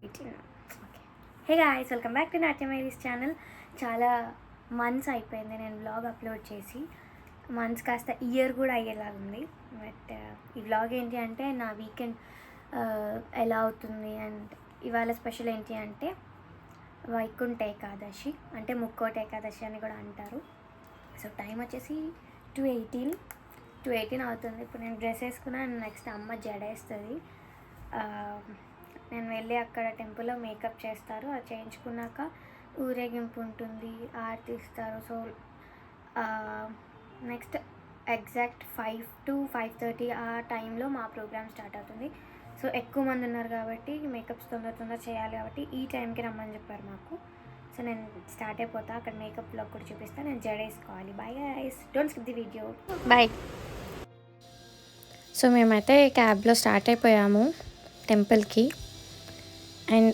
Okay. Hey guys, welcome back to Natyamayi's channel. చాలా months అయిపోయింది నేను వ్లాగ్ అప్లోడ్ చేసి. మంత్స్ కాస్త ఇయర్ కూడా అయ్యేలాగుంది. బట్ ఈ వ్లాగ్ ఏంటి అంటే నా వీకెండ్ ఎలా అవుతుంది అండ్ ఇవాళ స్పెషల్ ఏంటి అంటే వైకుంఠ ఏకాదశి, అంటే ముక్కోటి ఏకాదశి అని కూడా అంటారు. సో టైం వచ్చేసి 2:18 అవుతుంది. ఇప్పుడు నేను డ్రెస్ వేసుకున్నాను. నెక్స్ట్ అమ్మ జడేస్తుంది. నేను వెళ్ళి అక్కడ టెంపుల్లో మేకప్ చేస్తారు. అది చేయించుకున్నాక ఊరేగింపు ఉంటుంది, ఆరతి ఇస్తారు. సో నెక్స్ట్ ఎగ్జాక్ట్ 5 to 5:30 ఆ టైంలో మా ప్రోగ్రామ్ స్టార్ట్ అవుతుంది. సో ఎక్కువ మంది ఉన్నారు కాబట్టి మేకప్స్ తొందర చేయాలి కాబట్టి ఈ టైంకి రమ్మని చెప్పారు మాకు. సో నేను స్టార్ట్ అయిపోతా. అక్కడ మేకప్లో కూడా చూపిస్తాను. నేను జడేసుకోవాలి. Bye guys, don't skip the video. Bye. So మేమైతే క్యాబ్లో స్టార్ట్ అయిపోయాము టెంపుల్కి. అండ్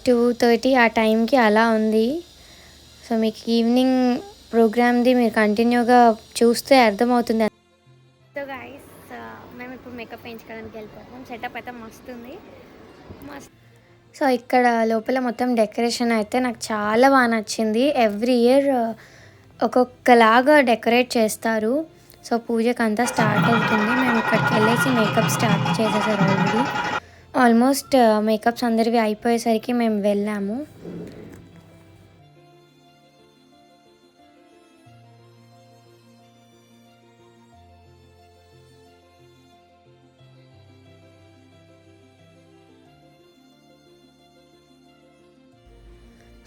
2:30 ఆ టైంకి అలా ఉంది. సో మీకు ఈవినింగ్ ప్రోగ్రామ్ది మీరు కంటిన్యూగా చూస్తే అర్థమవుతుంది. సో గైస్, మేము ఇప్పుడు మేకప్ వేయించుకోవడానికి వెళ్ళిపోతాం. సెటప్ అయితే మస్తు ఉంది. సో ఇక్కడ లోపల మొత్తం డెకరేషన్ అయితే నాకు చాలా బాగా నచ్చింది. ఎవ్రీ ఇయర్ ఒక్కొక్కలాగా డెకరేట్ చేస్తారు. సో పూజకి అంతా స్టార్ట్ అవుతుంది. మేము ఇక్కడికి వెళ్ళేసి మేకప్ స్టార్ట్ చేసేసారు ఆల్రెడీ. ఆల్మోస్ట్ మేకప్స్ అందరివి అయిపోయేసరికి మేము వెళ్ళాము.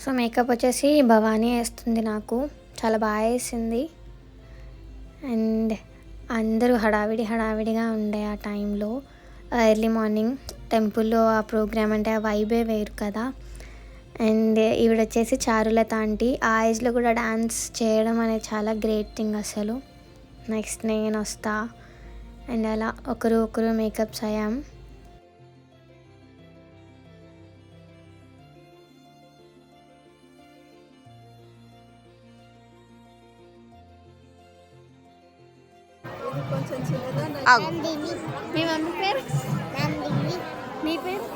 సో మేకప్ వచ్చేసి భవానీ వేస్తుంది. నాకు చాలా బాగా వేసింది. అండ్ అందరూ హడావిడిగా ఉండే ఆ టైంలో. ఎర్లీ మార్నింగ్ టెంపుల్లో ఆ ప్రోగ్రామ్ అంటే ఆ వైబే వేరు కదా. అండ్ ఈవిడ వచ్చేసి చారులత ఆంటీ. ఆ ఏజ్లో కూడా డాన్స్ చేయడం అనేది చాలా గ్రేట్ థింగ్ అసలు. నెక్స్ట్ నేను వస్తా. అండ్ అలా ఒకరు మేకప్స్ అయ్యాం. మీ మమ్మీ పేరు? మీ పేరు?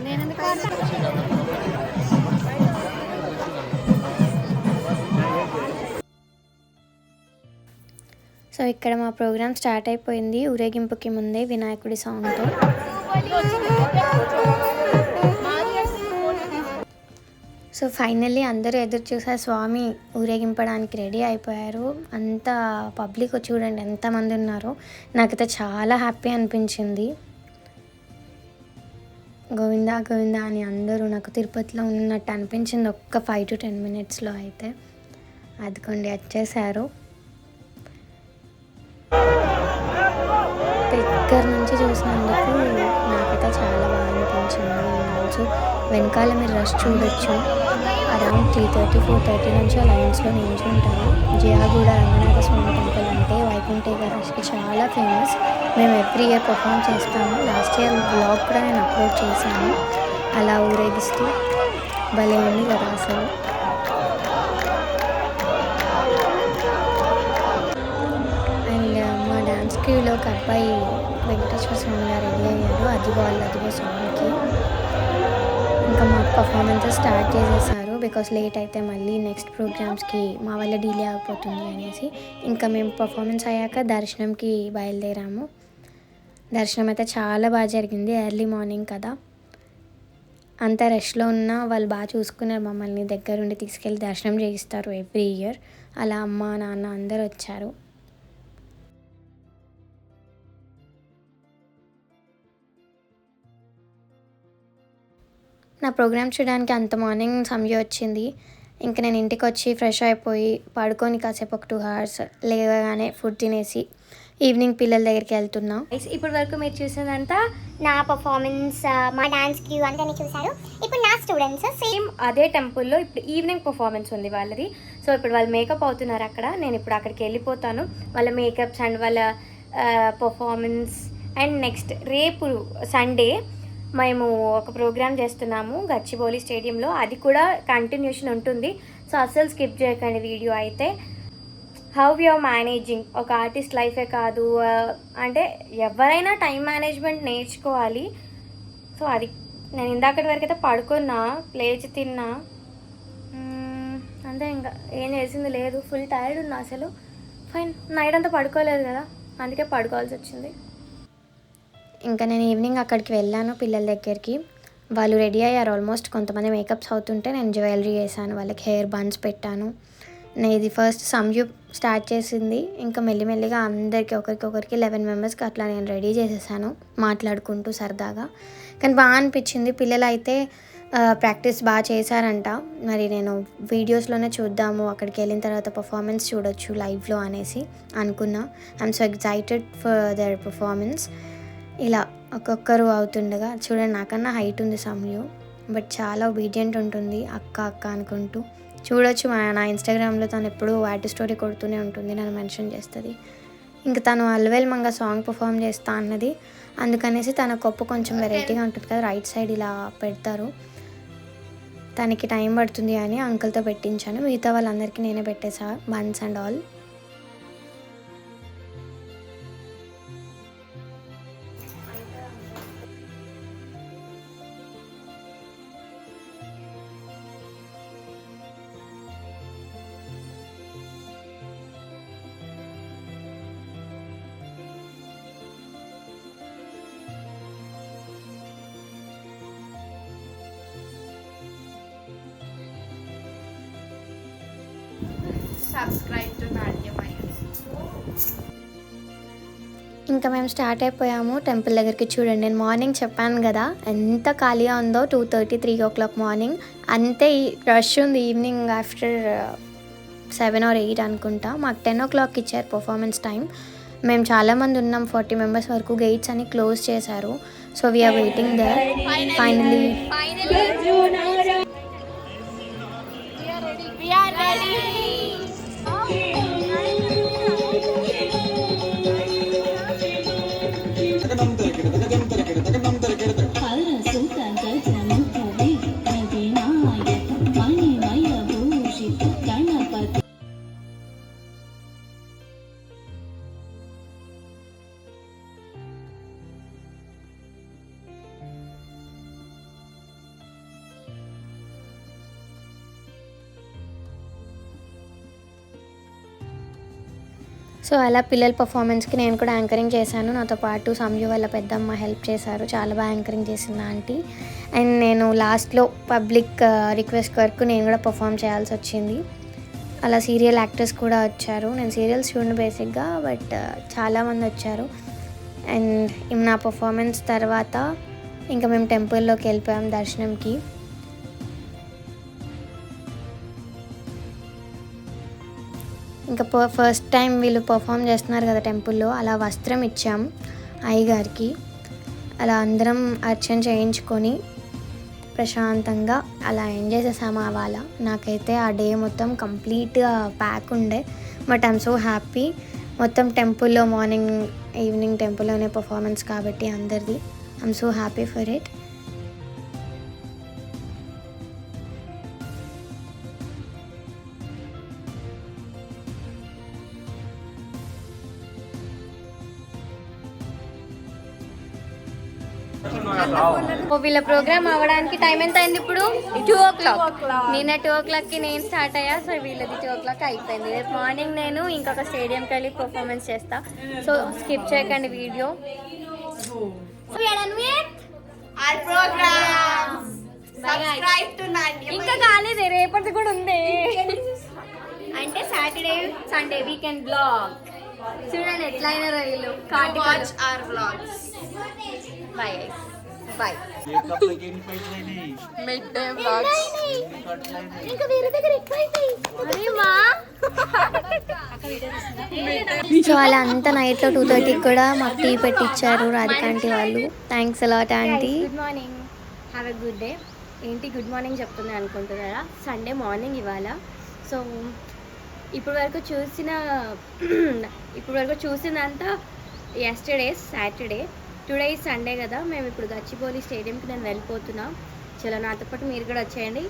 నేను సో ఇక్కడ మా ప్రోగ్రామ్ స్టార్ట్ అయిపోయింది. ఊరేగింపుకి ముందే వినాయకుడి సాంగ్తో. సో ఫైనల్లీ అందరూ ఎదురు చూసారు. స్వామి ఊరేగింపడానికి రెడీ అయిపోయారు. అంతా పబ్లిక్ చూడండి ఎంతమంది ఉన్నారో. నాకైతే చాలా హ్యాపీ అనిపించింది. గోవిందా అని అందరూ నాకు తిరుపతిలో ఉన్నట్టు అనిపించింది ఒక్క 5 to 10 minutesలో అయితే. అదిగోండి వచ్చేసారు. దగ్గర నుంచి చూసినందుకు నాకైతే చాలా బాగా అనిపించింది. ఆల్సో వెనకాల మీరు రష్ చూడొచ్చు. అరౌండ్ 3:30, 4:30 నుంచి ఆ లైన్స్లో నిల్చుంటారు. జియాగూడ రంగనాథ స్వామి టెంపుల్ అంటే వైకుంఠ ఏకాదశికి చాలా ఫేమస్. మేము ఎవ్రీ ఇయర్ పర్ఫామ్ చేస్తాము. లాస్ట్ ఇయర్ బ్లాగ్ కూడా నేను అప్లోడ్ చేశాను. అలా ఊరేగిస్తూ భలే ఉంది కదా అసలు. అండ్ మా డ్యాన్స్ క్యూలో ఒక అబ్బాయి వెంకటేశ్వర స్వామి గారు రెడీ అయ్యారు. అదిగో స్వామికి. ఇంకా మాకు పర్ఫార్మెన్సెస్ స్టార్ట్ చేసేసారు. బికాస్ లేట్ అయితే మళ్ళీ నెక్స్ట్ ప్రోగ్రామ్స్కి మా వల్ల డిలే అయిపోతుంది అనేసి ఇంకా మేము పర్ఫార్మెన్స్ అయ్యాక దర్శనంకి బయలుదేరాము. దర్శనం అయితే చాలా బాగా జరిగింది. ఎర్లీ మార్నింగ్ కదా, అంత రష్లో ఉన్న వాళ్ళు బాగా చూసుకున్నారు మమ్మల్ని. దగ్గరుండి తీసుకెళ్ళి దర్శనం చేయిస్తారు ఎవ్రీ ఇయర్. అలా అమ్మ నాన్న అందరూ వచ్చారు. నా ప్రోగ్రామ్ చూడడానికి అంత మార్నింగ్ సంధ్య వచ్చింది. ఇంకా నేను ఇంటికి వచ్చి ఫ్రెష్ అయిపోయి పడుకొని కాసేపు ఒక 2 hours లేవగానే ఫుడ్ తినేసి ఈవినింగ్ పిల్లల దగ్గరికి వెళ్తున్నా. ఇప్పటి వరకు మీరు చూసేదంతా నా పర్ఫార్మెన్స్, మా డాన్స్ క్యూ అంతా చూశారు. ఇప్పుడు నా స్టూడెంట్స్ సేమ్ అదే టెంపుల్లో ఇప్పుడు ఈవినింగ్ పర్ఫార్మెన్స్ ఉంది వాళ్ళది. సో ఇప్పుడు వాళ్ళు మేకప్ అవుతున్నారు అక్కడ. నేను ఇప్పుడు అక్కడికి వెళ్ళిపోతాను. వాళ్ళ మేకప్స్ అండ్ వాళ్ళ పర్ఫార్మెన్స్. అండ్ నెక్స్ట్ రేపు సండే మేము ఒక ప్రోగ్రామ్ చేస్తున్నాము గచ్చిబౌలి స్టేడియంలో. అది కూడా కంటిన్యూషన్ ఉంటుంది. సో అస్సలు స్కిప్ చేయకండి వీడియో అయితే. హౌ యూఆర్ మేనేజింగ్ ఒక ఆర్టిస్ట్ లైఫే కాదు, అంటే ఎవరైనా టైం మేనేజ్మెంట్ నేర్చుకోవాలి. సో అది నేను ఇందాకటి వరకు అయితే పడుకున్నా, లేచి తిన్నా, అంతే. ఇంకా ఏం చేసింది లేదు, ఫుల్ టైర్డ్ ఉన్నా అసలు. ఫైన్, నైట్ అంతా పడుకోలేదు కదా, అందుకే పడుకోవాల్సి వచ్చింది. ఇంకా నేను ఈవినింగ్ అక్కడికి వెళ్ళాను పిల్లల దగ్గరికి. వాళ్ళు రెడీ అయ్యారు ఆల్మోస్ట్. కొంతమంది మేకప్స్ అవుతుంటే నేను జ్యువెలరీ వేసాను, వాళ్ళకి హెయిర్ బన్స్ పెట్టాను. నేను ఇది ఫస్ట్ సంయు స్టార్ట్ చేసింది. ఇంకా మెల్లిమెల్లిగా అందరికీ ఒకరికి 11 మెంబర్స్కి అట్లా నేను రెడీ చేసేసాను, మాట్లాడుకుంటూ సరదాగా. కానీ బాగా అనిపించింది. పిల్లలు అయితే ప్రాక్టీస్ బాగా చేశారంట. మరి నేను వీడియోస్లోనే చూద్దాము, అక్కడికి వెళ్ళిన తర్వాత పర్ఫార్మెన్స్ చూడొచ్చు లైవ్లో అనేసి అనుకున్నా. I'm so excited for their performance. ఇలా ఒక్కొక్కరు అవుతుండగా చూడండి, నాకన్నా హైట్ ఉంది సంయు, బట్ చాలా ఒబీడియంట్ ఉంటుంది, అక్క అక్క అనుకుంటూ. చూడొచ్చు నా ఇన్స్టాగ్రామ్లో తను ఎప్పుడూ వాటి స్టోరీ కొడుతూనే ఉంటుంది, నన్ను మెన్షన్ చేస్తుంది. ఇంకా తను అల్వేల్ మంగ సాంగ్ పర్ఫామ్ చేస్తా అన్నది, అందుకనేసి తన కొప్పు కొంచెం వెరైటీగా ఉంటుంది కదా, రైట్ సైడ్ ఇలా పెడతారు. తనకి టైం పడుతుంది అని అంకుల్తో పెట్టించాను. మిగతా వాళ్ళందరికీ నేనే పెట్టేసా, buns and all. Subscribe to Natyamaya. ఇంకా మేము స్టార్ట్ అయిపోయాము టెంపుల్ దగ్గరికి. చూడండి, నేను మార్నింగ్ చెప్పాను కదా ఎంత ఖాళీగా ఉందో, 2:30, 3 o'clock మార్నింగ్. అంతే రష్ ఉంది ఈవినింగ్ ఆఫ్టర్ 7 or 8 అనుకుంటా. మాకు 10 o'clock ఇచ్చారు పర్ఫార్మెన్స్ టైం. మేము చాలామంది ఉన్నాం, 40 మెంబర్స్ వరకు. గేట్స్ అని క్లోజ్ చేశారు. So we are waiting there. Finally so అలా పిల్లల పర్ఫార్మెన్స్కి నేను కూడా యాంకరింగ్ చేశాను. నాతో పాటు సంయు వాళ్ళ పెద్దమ్మ హెల్ప్ చేశారు, చాలా బాగా యాంకరింగ్ చేసింది ఆంటీ. అండ్ నేను లాస్ట్లో పబ్లిక్ రిక్వెస్ట్ వరకు నేను కూడా పర్ఫామ్ చేయాల్సి వచ్చింది. అలా సీరియల్ యాక్టర్స్ కూడా వచ్చారు. నేను సీరియల్స్ చూడను బేసిక్గా, బట్ చాలామంది వచ్చారు. అండ్ నా పర్ఫార్మెన్స్ తర్వాత ఇంకా మేము టెంపుల్లోకి వెళ్ళిపోయాం దర్శనంకి. ఇంకా ఫస్ట్ టైం వీళ్ళు పర్ఫామ్ చేస్తున్నారు కదా టెంపుల్లో, అలా వస్త్రం ఇచ్చాం అయ్యగారికి. అలా అందరం అర్చన చేయించుకొని ప్రశాంతంగా అలా ఎంజాయ్ చేసాము. వాళ్ళ నాకైతే ఆ డే మొత్తం కంప్లీట్గా ప్యాక్ ఉండే, బట్ ఐఎమ్ సో హ్యాపీ. మొత్తం టెంపుల్లో మార్నింగ్ ఈవినింగ్ టెంపుల్లోనే పర్ఫార్మెన్స్ కాబట్టి అందరిది. I'm so happy for it. వీళ్ళ ప్రోగ్రామ్ అవ్వడానికి టైం ఎంత అయింది ఇప్పుడు? 2 o'clock. నిన్న 2 o'clockకి నేను స్టార్ట్ అయ్యా. సో వీళ్ళది 2 o'clock అయిపోయింది. రేపు మార్నింగ్ నేను ఇంకొక స్టేడియంకి వెళ్ళి పర్ఫార్మెన్స్ చేస్తా. సో స్కిప్ చేయకండి వీడియో. ఇంకా కాలేదు, రేపటి కూడా ఉంది. అంటే సాటర్డే సండే వీకెండ్ బ్లాగ్ చూడండి ఎట్లయినా రైలు. Watch our vlogs. Bye bye. Mid day vlogs. ఇంకా వేరే దగ్గర ఎక్కువైపోయి. సో అలా అంతా నైట్లో 2:30కి కూడా మాకు టీ పెట్టించారు రాధికాంటీ వాళ్ళు. Thanks a lot aunty. Good morning, have a good day. ఏంటి గుడ్ మార్నింగ్ చెప్తుంది అనుకుంటున్నారా? సండే మార్నింగ్ ఇవాళ. సో ఇప్పుడు వరకు చూసిందంతా ఎస్టర్డే సాటర్డే, టుడే సండే కదా. మేము ఇప్పుడు గచ్చిబౌలి స్టేడియంకి నేను వెళ్ళిపోతున్నా. చలో నాతో పాటు మీరు కూడా వచ్చేయండి.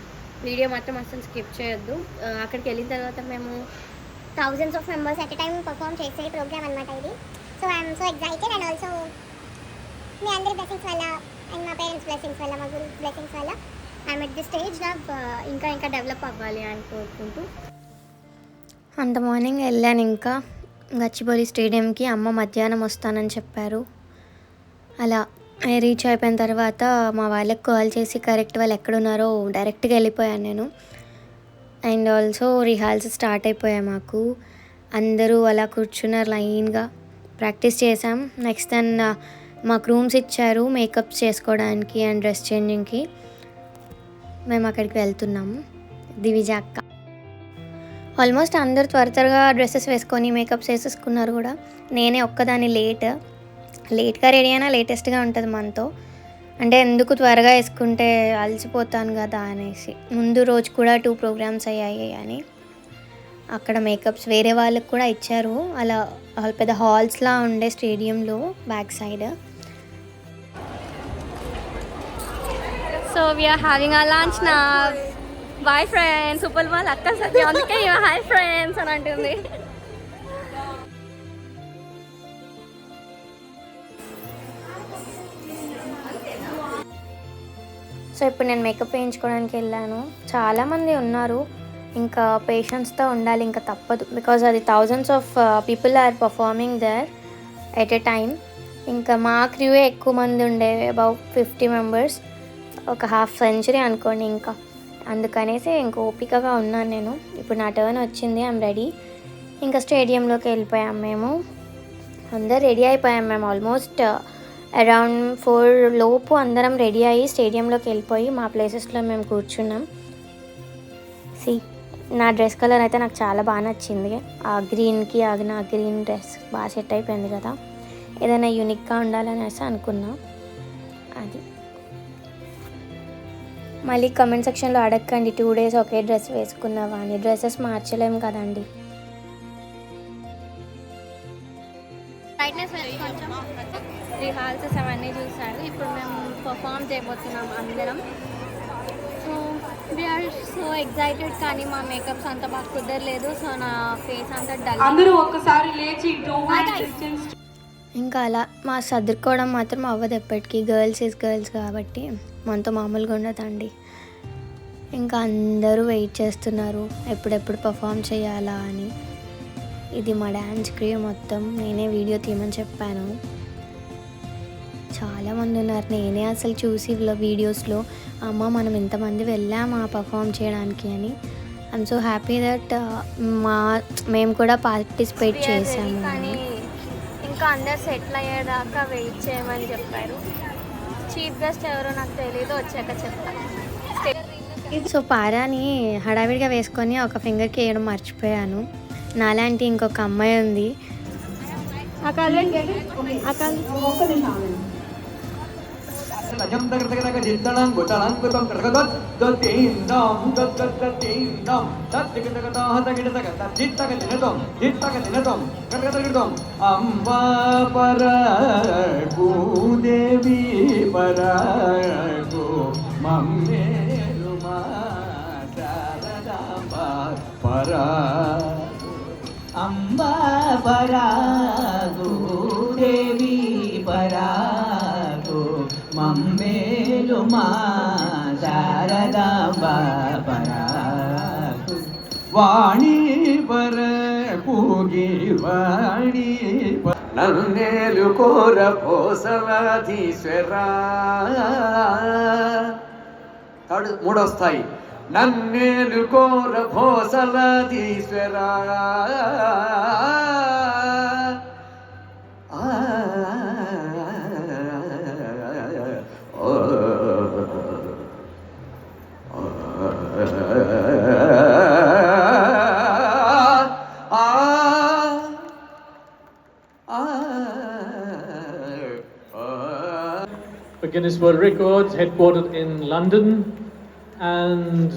వీడియో మాత్రం అసలు స్కిప్ చేయొద్దు. అక్కడికి వెళ్ళిన తర్వాత మేము thousands of members at a time perform చేసే ప్రోగ్రామ్ అనమాట ఇది. So I'm so excited and also మీ అందరి బ్లెస్సింగ్స్ వల్ల అండ్ మా పేరెంట్స్ బ్లెస్సింగ్స్ వల్ల, మా గురు బ్లెస్సింగ్స్ వల్ల ఐఎమ్ ఎట్ ది స్టేజ్ నాకు ఇంకా డెవలప్ అవ్వాలి అని కోరుకుంటూ. అంత మార్నింగ్ వెళ్ళాను ఇంకా గచ్చిబౌలి స్టేడియంకి. అమ్మ మధ్యాహ్నం వస్తానని చెప్పారు. అలా రీచ్ అయిపోయిన తర్వాత మా వాళ్ళకి కాల్ చేసి కరెక్ట్ వాళ్ళు ఎక్కడున్నారో డైరెక్ట్గా వెళ్ళిపోయాను నేను. అండ్ ఆల్సో రిహార్సల్ స్టార్ట్ అయిపోయాయి మాకు. అందరూ అలా కూర్చున్నారు లైన్గా. ప్రాక్టీస్ చేసాం. నెక్స్ట్ దెన్ మాకు రూమ్స్ ఇచ్చారు మేకప్స్ చేసుకోవడానికి అండ్ డ్రెస్ చేంజింగ్కి. మేము అక్కడికి వెళ్తున్నాము. దివిజ అక్క ఆల్మోస్ట్ అందరూ త్వరగా డ్రెస్సెస్ వేసుకొని మేకప్స్ వేసేసుకున్నారు కూడా. నేనే ఒక్కదాన్ని లేట్గా రెడీ అయినా లేటెస్ట్గా ఉంటుంది మనతో. అంటే ఎందుకు త్వరగా వేసుకుంటే అలసిపోతాను కదా అనేసి. ముందు రోజు కూడా 2 ప్రోగ్రామ్స్ అయ్యాయి అని అక్కడ మేకప్స్ వేరే వాళ్ళకి కూడా ఇచ్చారు. అలా పెద్ద హాల్స్లా ఉండే స్టేడియంలో back side. So we are having our lunch now. Bye friends. Super వాళ్ళ అక్క సత్య అందుకే హాయ్ ఫ్రెండ్స్ అని అంటుంది. సో ఇప్పుడు నేను మేకప్ వేయించుకోవడానికి వెళ్ళాను. చాలామంది ఉన్నారు. ఇంకా పేషెన్స్తో ఉండాలి, ఇంకా తప్పదు. బికాజ్ అది thousands of people are performing there at a time. ఇంకా మా క్రూవే ఎక్కువ మంది ఉండే, అబౌట్ 50 మెంబర్స్, ఒక హాఫ్ సెంచరీ అనుకోండి. ఇంకా అందుకనేసి ఇంకా ఓపికగా ఉన్నాను నేను. ఇప్పుడు నా టర్న్ వచ్చింది, ఐఎమ్ రెడీ. ఇంకా స్టేడియంలోకి వెళ్ళిపోయాం మేము. అందరు రెడీ అయిపోయాం మేము. ఆల్మోస్ట్ అరౌండ్ 4 లోపు అందరం రెడీ అయ్యి స్టేడియంలోకి వెళ్ళిపోయి మా ప్లేసెస్లో మేము కూర్చున్నాం. నా డ్రెస్ కలర్ అయితే నాకు చాలా బాగా నచ్చింది. ఆ గ్రీన్కి నా గ్రీన్ డ్రెస్ బాగా సెట్ అయిపోయింది కదా. ఏదైనా యూనిక్గా ఉండాలనేసి అనుకున్నా. అది మళ్ళీ కమెంట్ సెక్షన్లో అడగండి 2 days ఒకే డ్రెస్ వేసుకున్నావా అని. డ్రెస్సెస్ మార్చలేము కదండి. బ్రైట్నెస్ కొంచెం రిహార్సల్స్ అవన్నీ చూసారు. ఇప్పుడు మేము పర్ఫామ్ చేయబోతున్నాం అందరం. So we are so excited. కానీ మా మేకప్స్ అంత బాగా కుదరలేదు. సో నా ఫేస్ అంతా డల్. అందరూ ఒక్కసారి లేచి ఇంకా అలా మా సర్దుకోవడం మాత్రం అవ్వదు ఎప్పటికీ. గర్ల్స్ ఈజ్ గర్ల్స్ కాబట్టి మనతో మామూలుగా ఉండదండి. ఇంకా అందరూ వెయిట్ చేస్తున్నారు ఎప్పుడెప్పుడు పర్ఫామ్ చేయాలా అని. ఇది మా డ్యాన్స్ క్రూ మొత్తం. నేనే వీడియో తీయమని చెప్పాను. చాలామంది ఉన్నారు. నేనే అసలు చూసి వీడియోస్లో అమ్మ మనం ఇంతమంది వెళ్ళామా పర్ఫామ్ చేయడానికి అని. ఐఎమ్ సో హ్యాపీ దట్ మేము కూడా పార్టిసిపేట్ చేసాము. కానీ ఇంకా అందరు సెటిల్ అయ్యేదాకా వెయిట్ చేయమని చెప్పారు. చీఫ్ గెస్ట్ ఎవరో నాకు తెలీదు, వచ్చాక చెప్తాను. సో పారాని హడావిడిగా వేసుకొని ఒక ఫింగర్కి వేయడం మర్చిపోయాను. నాలాంటి ఇంకొక అమ్మాయి ఉంది. అంబా పరాకు దేవి పరాకు మమ్మేలు మా శారదాంబా పరాకు అంబా పరాకు దేవి పరాకు మమ్మేలు మా శారదాంబా పరాకు వాణి పరకు వాణి నన్నేలు కోర భోసలాధీశ్వరా. మూడో స్థాయి. నన్నేలు కోర భోసలాధీశ్వరా. Guinness World Records, headquartered in London, and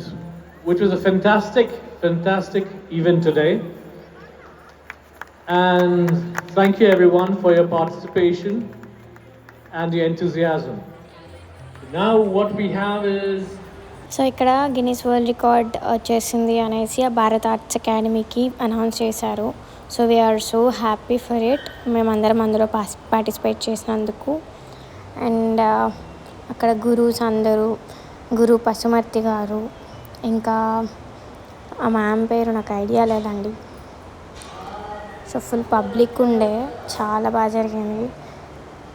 which was a fantastic event today. And thank you everyone for your participation and the enthusiasm. Now what we have is so ఇక్కడ గిన్నీస్ వరల్డ్ రికార్డ్ వచ్చేసింది అనేసి ఆ Bharat arts అకాడమీకి announce చేశారు. So we are so happy for it. మేమందరం అందులో participate చేసినందుకు. And అక్కడ గురూస్ అందరూ, గురు పశుమర్తి గారు, ఇంకా ఆ మ్యామ్ పేరు నాకు ఐడియా లేదండి. సో ఫుల్ పబ్లిక్ ఉండే, చాలా బాగా జరిగింది.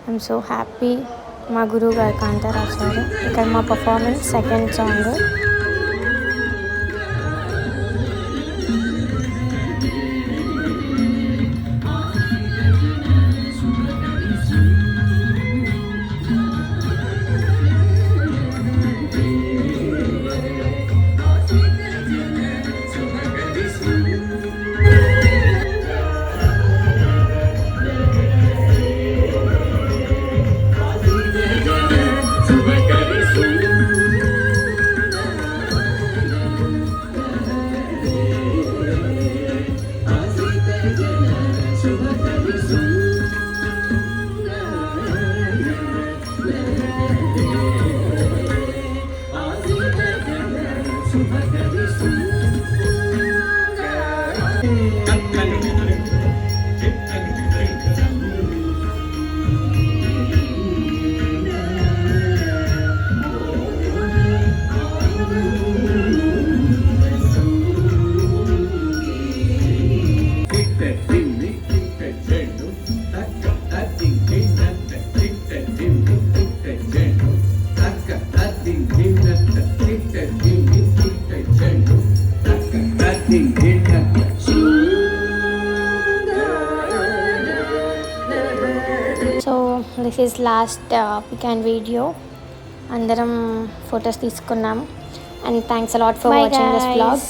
I'm so happy. మా గురువు గారు కాంతారావు సార్. ఇక్కడ మా performance second song. So this is last pic and video. అందరం ఫొటోస్ తీసుకున్నాం. And thanks a lot for watching this vlog.